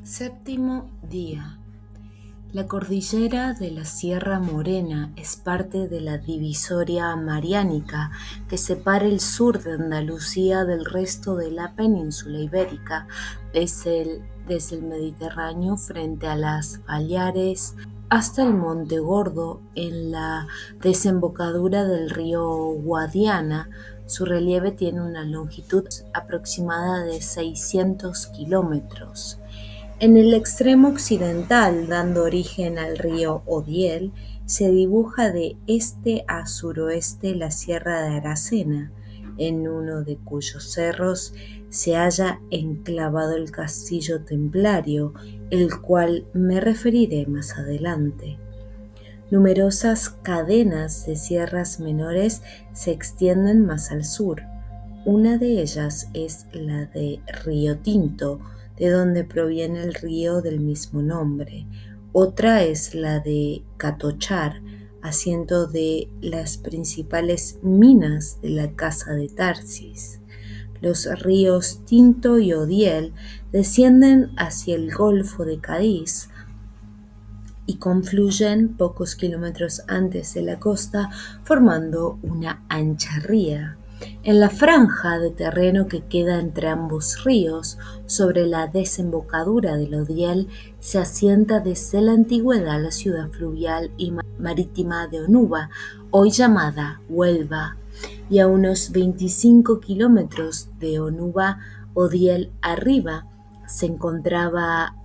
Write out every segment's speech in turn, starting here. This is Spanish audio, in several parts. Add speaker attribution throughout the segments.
Speaker 1: Séptimo día. La cordillera de la Sierra Morena es parte de la divisoria mariánica que separa el sur de Andalucía del resto de la península ibérica, desde el Mediterráneo frente a las Baleares hasta el Monte Gordo en la desembocadura del río Guadiana. Su relieve tiene una longitud aproximada de 600 kilómetros. En el extremo occidental, dando origen al río Odiel, se dibuja de este a suroeste la Sierra de Aracena, en uno de cuyos cerros se halla enclavado el castillo templario, el cual me referiré más adelante. Numerosas cadenas de sierras menores se extienden más al sur. Una de ellas es la de Río Tinto, de donde proviene el río del mismo nombre. Otra es la de Catochar, asiento de las principales minas de la Casa de Tarsis. Los ríos Tinto y Odiel descienden hacia el Golfo de Cádiz y confluyen pocos kilómetros antes de la costa, formando una ancha ría. En la franja de terreno que queda entre ambos ríos, sobre la desembocadura del Odiel, se asienta desde la antigüedad la ciudad fluvial y marítima de Onuba, hoy llamada Huelva, y a unos 25 kilómetros de Onuba, Odiel arriba, se encontraba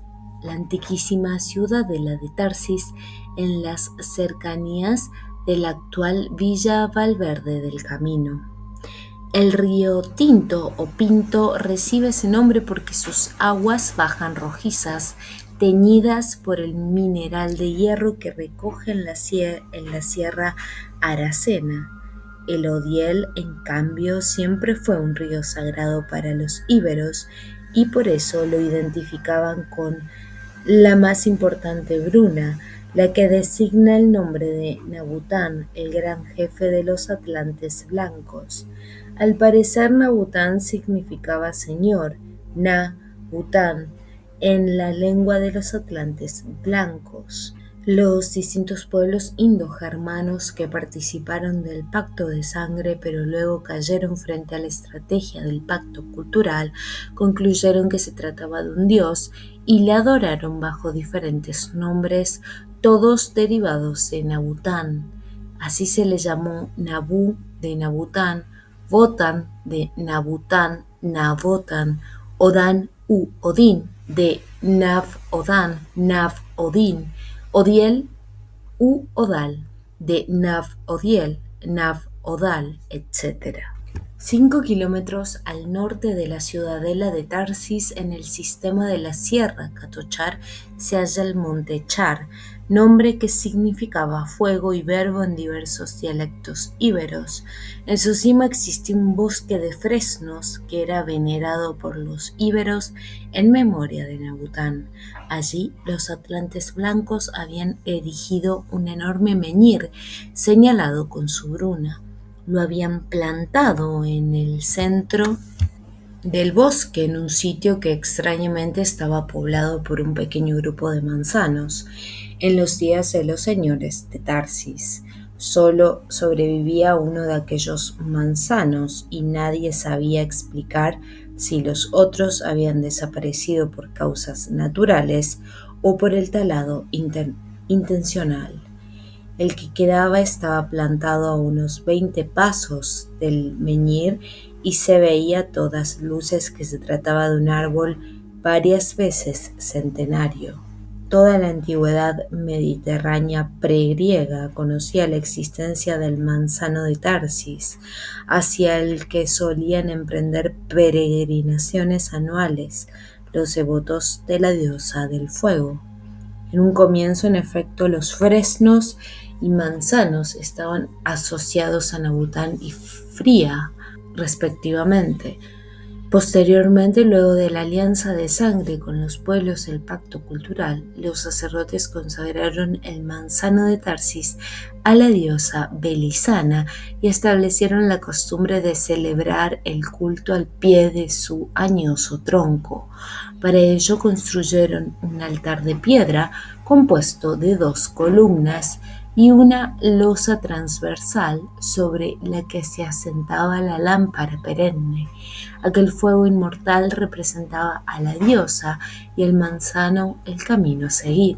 Speaker 1: la antiquísima ciudadela de Tarsis en las cercanías de la actual Villa Valverde del Camino. El río Tinto o Pinto recibe ese nombre porque sus aguas bajan rojizas, teñidas por el mineral de hierro que recoge en la Sierra Aracena. El Odiel, en cambio, siempre fue un río sagrado para los íberos y por eso lo identificaban con la más importante Bruna, la que designa el nombre de Nabután, el gran jefe de los atlantes blancos. Al parecer, Nabután significaba señor, Na-Bután, en la lengua de los atlantes blancos. Los distintos pueblos indogermanos que participaron del pacto de sangre pero luego cayeron frente a la estrategia del pacto cultural, concluyeron que se trataba de un dios y le adoraron bajo diferentes nombres, todos derivados de Nabután. Así se le llamó Nabú de Nabután, Botán de Nabután, Nabotan, Odán u Odín de Nav-Odán, Nav-Odín, Odiel u Odal, de Nav-Odiel, Nav-Odal, etc. 5 kilómetros al norte de la ciudadela de Tarsis, en el sistema de la Sierra Catochar, se halla el monte Char, nombre que significaba fuego y verbo en diversos dialectos íberos. En su cima existía un bosque de fresnos que era venerado por los íberos en memoria de Nabután. Allí los atlantes blancos habían erigido un enorme menhir señalado con su bruna. Lo habían plantado en el centro del bosque, en un sitio que extrañamente estaba poblado por un pequeño grupo de manzanos. En los días de los señores de Tarsis, solo sobrevivía uno de aquellos manzanos y nadie sabía explicar si los otros habían desaparecido por causas naturales o por el talado intencional. El que quedaba estaba plantado a unos 20 pasos del menhir y se veía a todas luces que se trataba de un árbol varias veces centenario. Toda la antigüedad mediterránea pregriega conocía la existencia del manzano de Tarsis, hacia el que solían emprender peregrinaciones anuales los devotos de la diosa del fuego. En un comienzo, en efecto, los fresnos y manzanos estaban asociados a Nabután y Fría, respectivamente. Posteriormente, luego de la alianza de sangre con los pueblos del pacto cultural, los sacerdotes consagraron el manzano de Tarsis a la diosa Belisana y establecieron la costumbre de celebrar el culto al pie de su añoso tronco. Para ello construyeron un altar de piedra compuesto de 2 columnas y una losa transversal sobre la que se asentaba la lámpara perenne. Aquel fuego inmortal representaba a la diosa y el manzano el camino a seguir.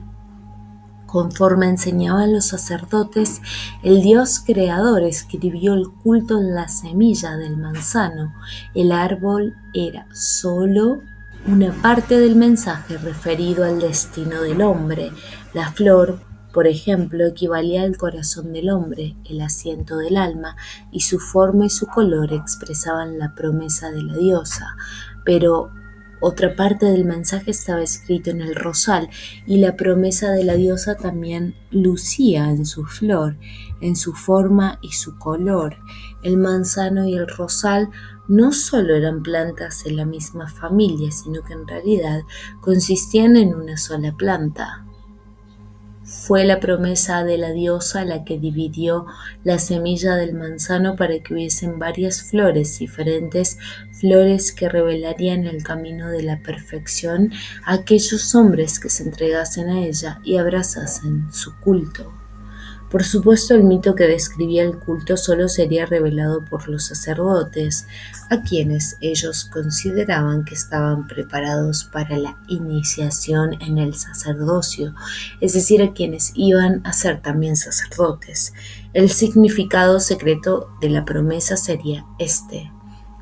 Speaker 1: Conforme enseñaban los sacerdotes, el Dios creador escribió el culto en la semilla del manzano. El árbol era solo una parte del mensaje referido al destino del hombre. La flor, por ejemplo, equivalía al corazón del hombre, el asiento del alma, y su forma y su color expresaban la promesa de la diosa. Pero otra parte del mensaje estaba escrito en el rosal, y la promesa de la diosa también lucía en su flor, en su forma y su color. El manzano y el rosal no solo eran plantas de la misma familia, sino que en realidad consistían en una sola planta. Fue la promesa de la diosa la que dividió la semilla del manzano para que hubiesen varias flores diferentes, flores que revelarían el camino de la perfección a aquellos hombres que se entregasen a ella y abrazasen su culto. Por supuesto, el mito que describía el culto solo sería revelado por los sacerdotes, a quienes ellos consideraban que estaban preparados para la iniciación en el sacerdocio, es decir, a quienes iban a ser también sacerdotes. El significado secreto de la promesa sería este.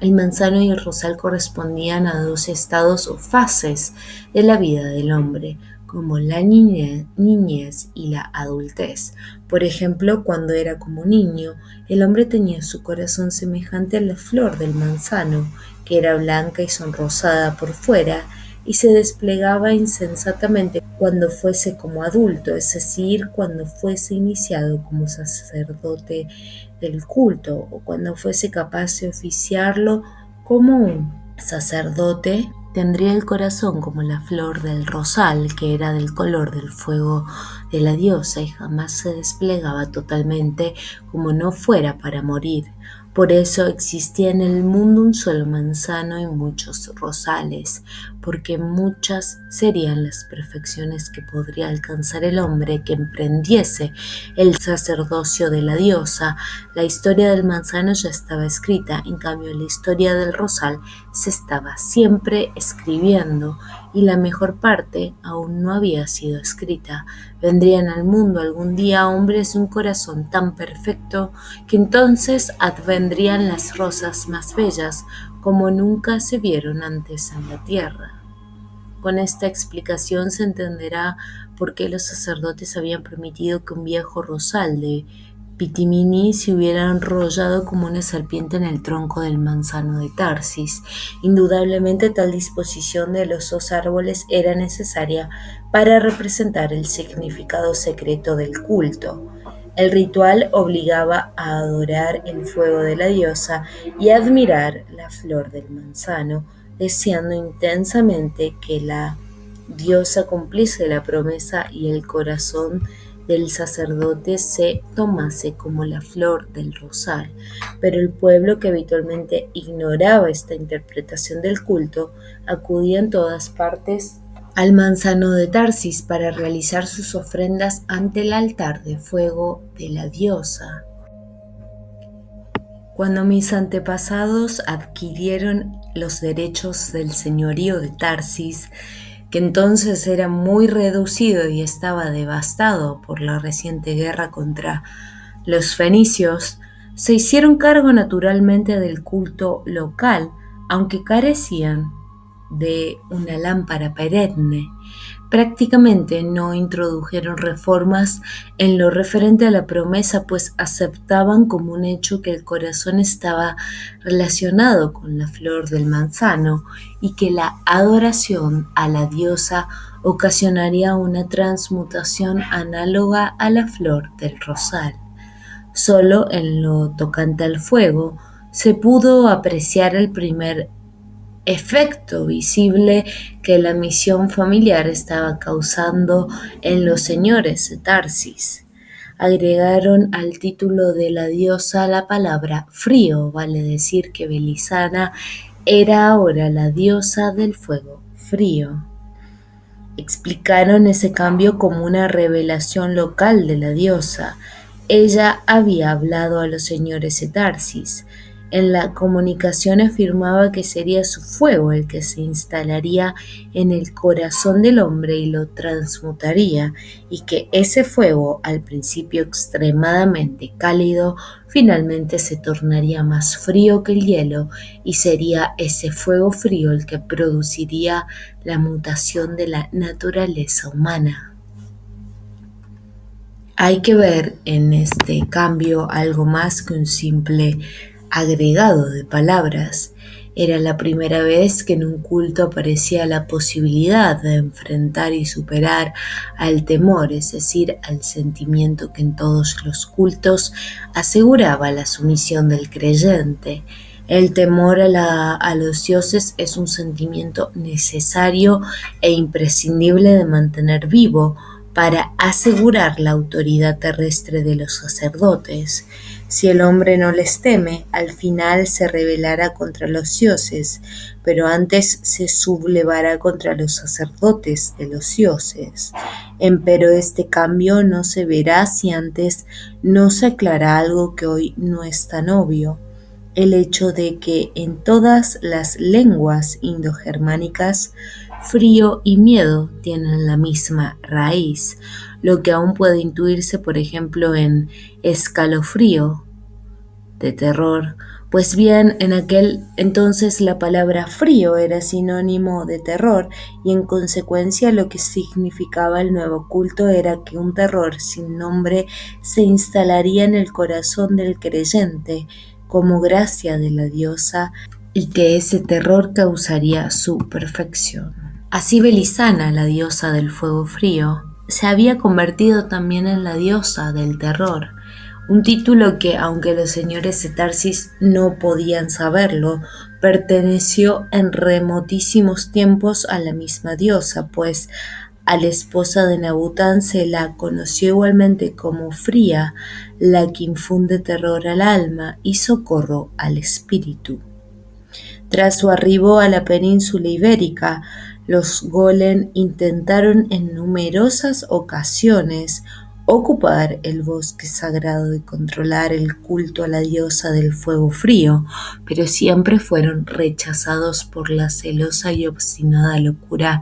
Speaker 1: El manzano y el rosal correspondían a 2 estados o fases de la vida del hombre, como la niñez y la adultez. Por ejemplo, cuando era como niño, el hombre tenía su corazón semejante a la flor del manzano, que era blanca y sonrosada por fuera, y se desplegaba insensatamente cuando fuese como adulto, es decir, cuando fuese iniciado como sacerdote del culto o cuando fuese capaz de oficiarlo como un sacerdote. Tendría el corazón como la flor del rosal, que era del color del fuego de la diosa y jamás se desplegaba totalmente como no fuera para morir. Por eso existía en el mundo un solo manzano y muchos rosales, porque muchas serían las perfecciones que podría alcanzar el hombre que emprendiese el sacerdocio de la diosa. La historia del manzano ya estaba escrita, en cambio la historia del rosal se estaba siempre escribiendo y la mejor parte aún no había sido escrita. Vendrían al mundo algún día hombres de un corazón tan perfecto que entonces advendrían las rosas más bellas como nunca se vieron antes en la tierra. Con esta explicación se entenderá por qué los sacerdotes habían permitido que un viejo rosal de Pitimini se hubiera enrollado como una serpiente en el tronco del manzano de Tarsis. Indudablemente tal disposición de los 2 árboles era necesaria para representar el significado secreto del culto. El ritual obligaba a adorar el fuego de la diosa y a admirar la flor del manzano, deseando intensamente que la diosa cumpliese la promesa y el corazón del sacerdote se tomase como la flor del rosal. Pero el pueblo, que habitualmente ignoraba esta interpretación del culto, acudía en todas partes al manzano de Tarsis para realizar sus ofrendas ante el altar de fuego de la diosa. Cuando mis antepasados adquirieron los derechos del señorío de Tarsis, que entonces era muy reducido y estaba devastado por la reciente guerra contra los fenicios, se hicieron cargo naturalmente del culto local, aunque carecían de una lámpara perenne. Prácticamente no introdujeron reformas en lo referente a la promesa, pues aceptaban como un hecho que el corazón estaba relacionado con la flor del manzano y que la adoración a la diosa ocasionaría una transmutación análoga a la flor del rosal. Solo en lo tocante al fuego se pudo apreciar el primer efecto visible que la misión familiar estaba causando en los señores de Tarsis. Agregaron al título de la diosa la palabra frío, vale decir que Belisana era ahora la diosa del fuego frío. Explicaron ese cambio como una revelación local de la diosa. Ella había hablado a los señores de Tarsis. En la comunicación afirmaba que sería su fuego el que se instalaría en el corazón del hombre y lo transmutaría, y que ese fuego, al principio extremadamente cálido, finalmente se tornaría más frío que el hielo, y sería ese fuego frío el que produciría la mutación de la naturaleza humana. Hay que ver en este cambio algo más que un simple agregado de palabras. Era la primera vez que en un culto aparecía la posibilidad de enfrentar y superar al temor, es decir, al sentimiento que en todos los cultos aseguraba la sumisión del creyente. El temor a los dioses es un sentimiento necesario e imprescindible de mantener vivo para asegurar la autoridad terrestre de los sacerdotes. Si el hombre no les teme, al final se rebelará contra los dioses, pero antes se sublevará contra los sacerdotes de los dioses. Empero este cambio no se verá si antes no se aclara algo que hoy no es tan obvio: el hecho de que en todas las lenguas indogermánicas frío y miedo tienen la misma raíz, lo que aún puede intuirse, por ejemplo, en escalofrío, de terror. Pues bien, en aquel entonces la palabra frío era sinónimo de terror, y en consecuencia lo que significaba el nuevo culto era que un terror sin nombre se instalaría en el corazón del creyente como gracia de la diosa, y que ese terror causaría su perfección. Así Belisana, la diosa del fuego frío, se había convertido también en la diosa del terror, un título que, aunque los señores de Tarsis no podían saberlo, perteneció en remotísimos tiempos a la misma diosa, pues a la esposa de Nabután se la conoció igualmente como Fría, la que infunde terror al alma y socorro al espíritu. Tras su arribo a la península ibérica, los golem intentaron en numerosas ocasiones ocupar el bosque sagrado y controlar el culto a la diosa del fuego frío, pero siempre fueron rechazados por la celosa y obstinada locura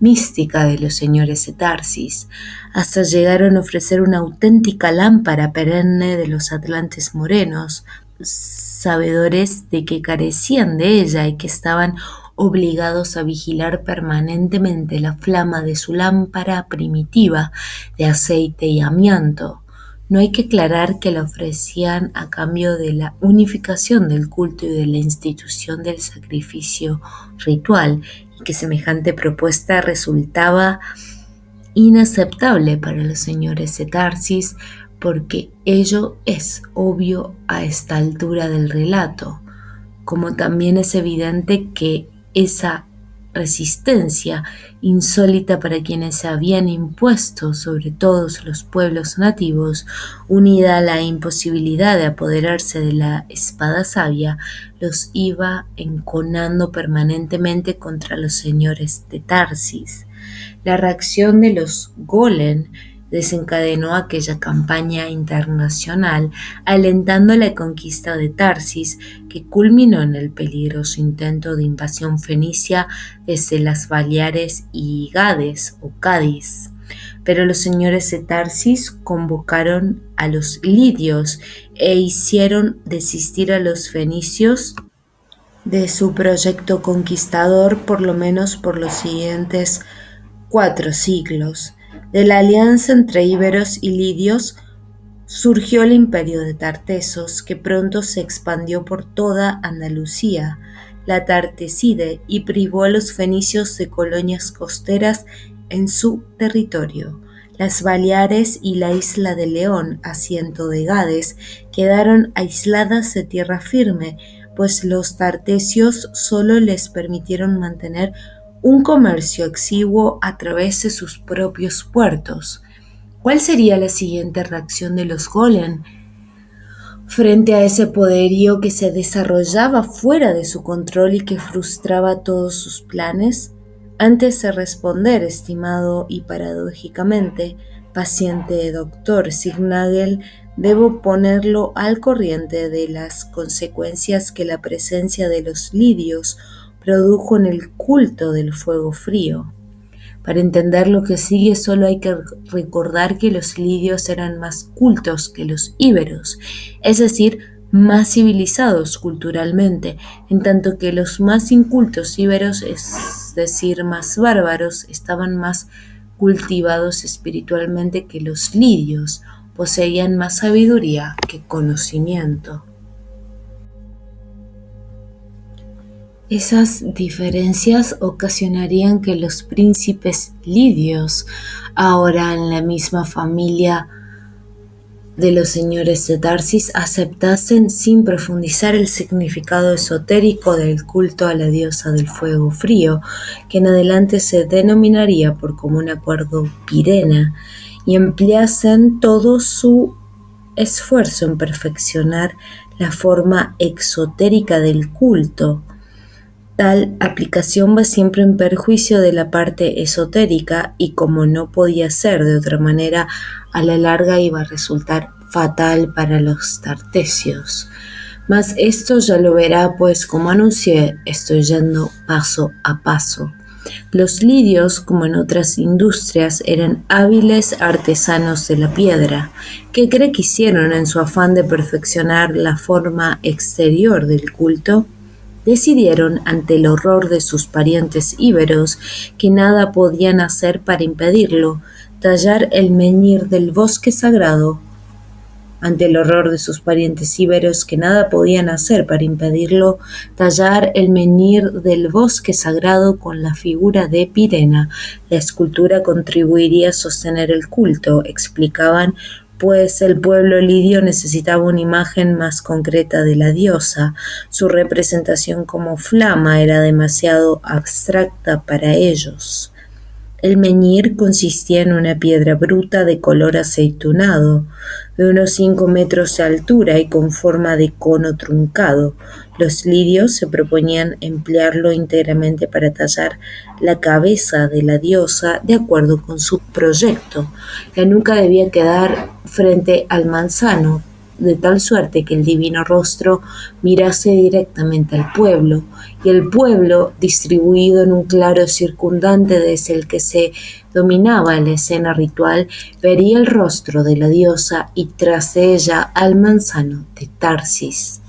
Speaker 1: mística de los señores de Tarsis. Hasta llegaron a ofrecer una auténtica lámpara perenne de los atlantes morenos, sabedores de que carecían de ella y que estaban obligados a vigilar permanentemente la flama de su lámpara primitiva de aceite y amianto. No hay que aclarar que la ofrecían a cambio de la unificación del culto y de la institución del sacrificio ritual, y que semejante propuesta resultaba inaceptable para los señores de Tarsis, porque ello es obvio a esta altura del relato, como también es evidente que esa resistencia insólita para quienes se habían impuesto sobre todos los pueblos nativos, unida a la imposibilidad de apoderarse de la espada sabia, los iba enconando permanentemente contra los señores de Tarsis. La reacción de los golem desencadenó aquella campaña internacional, alentando la conquista de Tarsis, que culminó en el peligroso intento de invasión fenicia desde las Baleares y Gades o Cádiz. Pero los señores de Tarsis convocaron a los lidios e hicieron desistir a los fenicios de su proyecto conquistador, por lo menos por los siguientes 4 siglos. De la alianza entre íberos y lidios surgió el imperio de Tartesos, que pronto se expandió por toda Andalucía, la Tarteside, y privó a los fenicios de colonias costeras en su territorio. Las Baleares y la isla de León, asiento de Gades, quedaron aisladas de tierra firme, pues los tartesios solo les permitieron mantener un comercio exiguo a través de sus propios puertos. ¿Cuál sería la siguiente reacción de los golem frente a ese poderío que se desarrollaba fuera de su control y que frustraba todos sus planes? Antes de responder, estimado y paradójicamente paciente doctor Signagel, debo ponerlo al corriente de las consecuencias que la presencia de los lirios produjo en el culto del fuego frío. Para entender lo que sigue solo hay que recordar que los lidios eran más cultos que los íberos, es decir, más civilizados culturalmente, en tanto que los más incultos íberos, es decir, más bárbaros, estaban más cultivados espiritualmente que los lidios, poseían más sabiduría que conocimiento. Esas diferencias ocasionarían que los príncipes lidios, ahora en la misma familia de los señores de Tarsis, aceptasen sin profundizar el significado esotérico del culto a la diosa del fuego frío, que en adelante se denominaría por común acuerdo Pirena, y empleasen todo su esfuerzo en perfeccionar la forma exotérica del culto. Tal aplicación va siempre en perjuicio de la parte esotérica y, como no podía ser de otra manera, a la larga iba a resultar fatal para los tartesios. Mas esto ya lo verá, pues como anuncié, estoy yendo paso a paso. Los lidios, como en otras industrias, eran hábiles artesanos de la piedra. ¿Qué cree que hicieron en su afán de perfeccionar la forma exterior del culto? Decidieron, ante el horror de sus parientes íberos, que nada podían hacer para impedirlo, tallar el menhir del bosque sagrado. Ante el horror de sus parientes íberos, que nada podían hacer para impedirlo, tallar el menhir del bosque sagrado con la figura de Pirena. La escultura contribuiría a sostener el culto, explicaban, pues el pueblo lidio necesitaba una imagen más concreta de la diosa. Su representación como flama era demasiado abstracta para ellos. El menhir consistía en una piedra bruta de color aceitunado, de unos 5 metros de altura y con forma de cono truncado. Los lidios se proponían emplearlo íntegramente para tallar la cabeza de la diosa de acuerdo con su proyecto. La nuca debía quedar frente al manzano, de tal suerte que el divino rostro mirase directamente al pueblo, y el pueblo, distribuido en un claro circundante desde el que se dominaba la escena ritual, vería el rostro de la diosa y tras ella al manzano de Tarsis.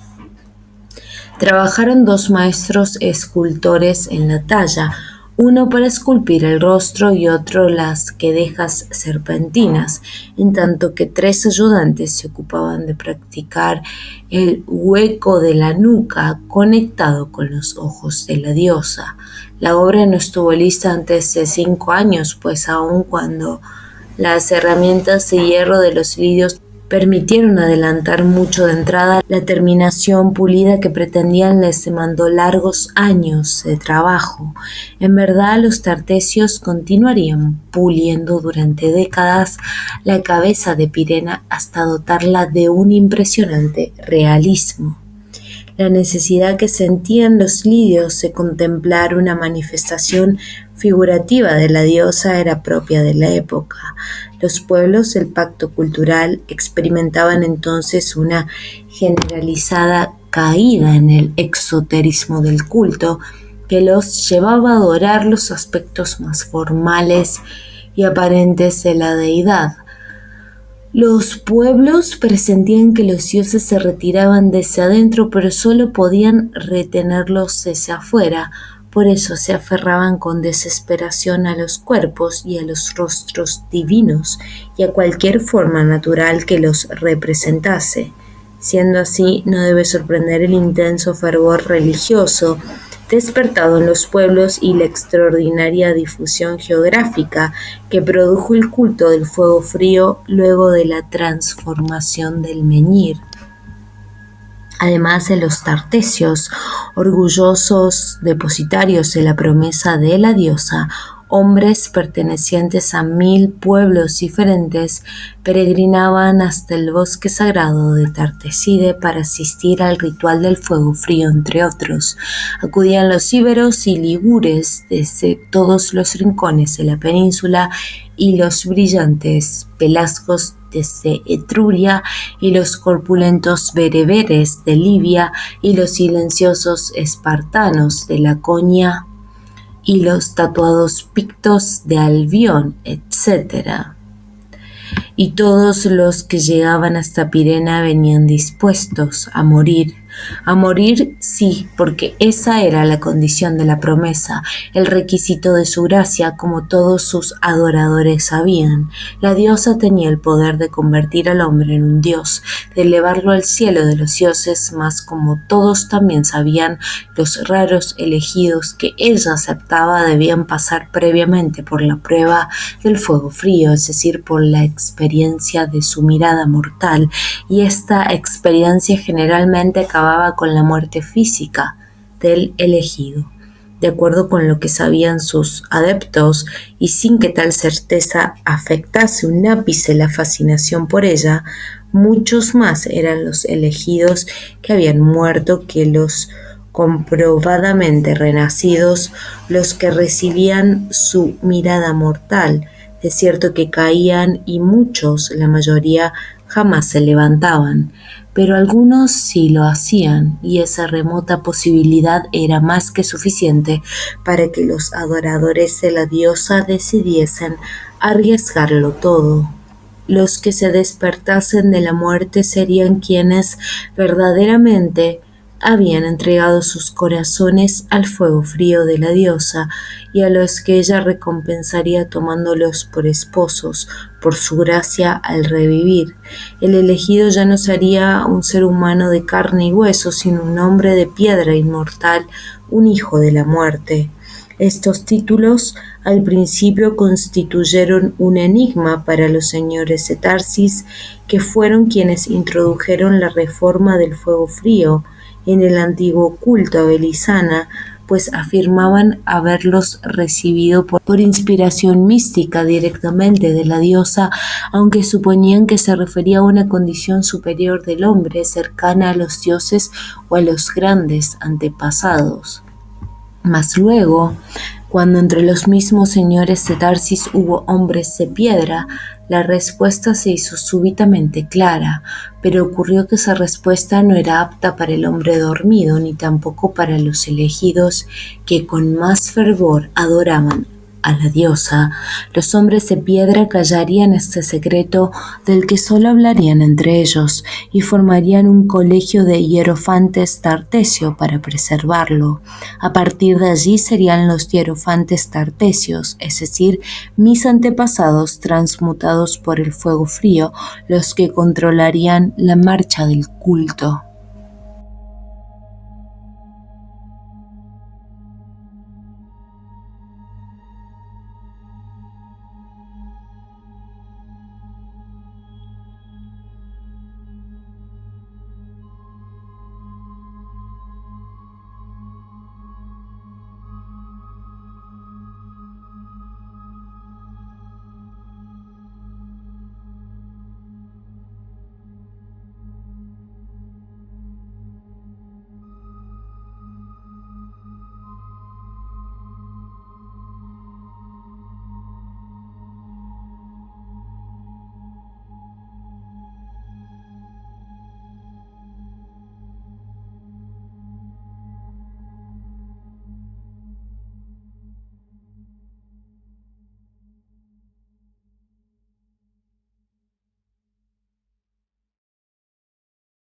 Speaker 1: Trabajaron 2 maestros escultores en la talla, uno para esculpir el rostro y otro las quedejas serpentinas, en tanto que 3 ayudantes se ocupaban de practicar el hueco de la nuca conectado con los ojos de la diosa. La obra no estuvo lista antes de 5 años, pues aun cuando las herramientas de hierro de los lidios permitieron adelantar mucho de entrada, la terminación pulida que pretendían les demandó largos años de trabajo. En verdad, los tartesios continuarían puliendo durante décadas la cabeza de Pirena hasta dotarla de un impresionante realismo. La necesidad que sentían los lidios de contemplar una manifestación figurativa de la diosa era propia de la época. Los pueblos del pacto cultural experimentaban entonces una generalizada caída en el exoterismo del culto que los llevaba a adorar los aspectos más formales y aparentes de la deidad. Los pueblos presentían que los dioses se retiraban desde adentro, pero solo podían retenerlos desde afuera. Por eso se aferraban con desesperación a los cuerpos y a los rostros divinos y a cualquier forma natural que los representase. Siendo así, no debe sorprender el intenso fervor religioso despertado en los pueblos y la extraordinaria difusión geográfica que produjo el culto del fuego frío luego de la transformación del menhir. Además de los tartesios, orgullosos depositarios de la promesa de la diosa, hombres pertenecientes a 1000 pueblos diferentes peregrinaban hasta el bosque sagrado de Tarteside para asistir al ritual del fuego frío, entre otros. Acudían los íberos y ligures desde todos los rincones de la península y los brillantes pelasgos desde Etruria y los corpulentos bereberes de Libia y los silenciosos espartanos de Laconia y los tatuados pictos de Albión, etc. Y todos los que llegaban hasta Pirena venían dispuestos a morir. A morir, sí, porque esa era la condición de la promesa, el requisito de su gracia, como todos sus adoradores sabían. La diosa tenía el poder de convertir al hombre en un dios, de elevarlo al cielo de los dioses, mas como todos también sabían, los raros elegidos que ella aceptaba debían pasar previamente por la prueba del fuego frío, es decir, por la experiencia de su mirada mortal, y esta experiencia generalmente acababa con la muerte física del elegido. De acuerdo con lo que sabían sus adeptos, y sin que tal certeza afectase un ápice la fascinación por ella, muchos más eran los elegidos que habían muerto que los comprobadamente renacidos, los que recibían su mirada mortal. De cierto que caían y muchos, la mayoría, jamás se levantaban, pero algunos sí lo hacían, y esa remota posibilidad era más que suficiente para que los adoradores de la diosa decidiesen arriesgarlo todo. Los que se despertasen de la muerte serían quienes verdaderamente habían entregado sus corazones al fuego frío de la diosa, y a los que ella recompensaría tomándolos por esposos, por su gracia al revivir. El elegido ya no sería un ser humano de carne y hueso, sino un hombre de piedra inmortal, un hijo de la muerte. Estos títulos al principio constituyeron un enigma para los señores de Tarsis, que fueron quienes introdujeron la reforma del fuego frío en el antiguo culto a Belisana, pues afirmaban haberlos recibido por inspiración mística directamente de la diosa, aunque suponían que se refería a una condición superior del hombre, cercana a los dioses o a los grandes antepasados. Mas luego, cuando entre los mismos señores de Tarsis hubo hombres de piedra, la respuesta se hizo súbitamente clara, pero ocurrió que esa respuesta no era apta para el hombre dormido, ni tampoco para los elegidos que con más fervor adoraban a la diosa. Los hombres de piedra callarían este secreto del que solo hablarían entre ellos y formarían un colegio de hierofantes tartesio para preservarlo. A partir de allí serían los hierofantes tartesios, es decir, mis antepasados transmutados por el fuego frío, los que controlarían la marcha del culto.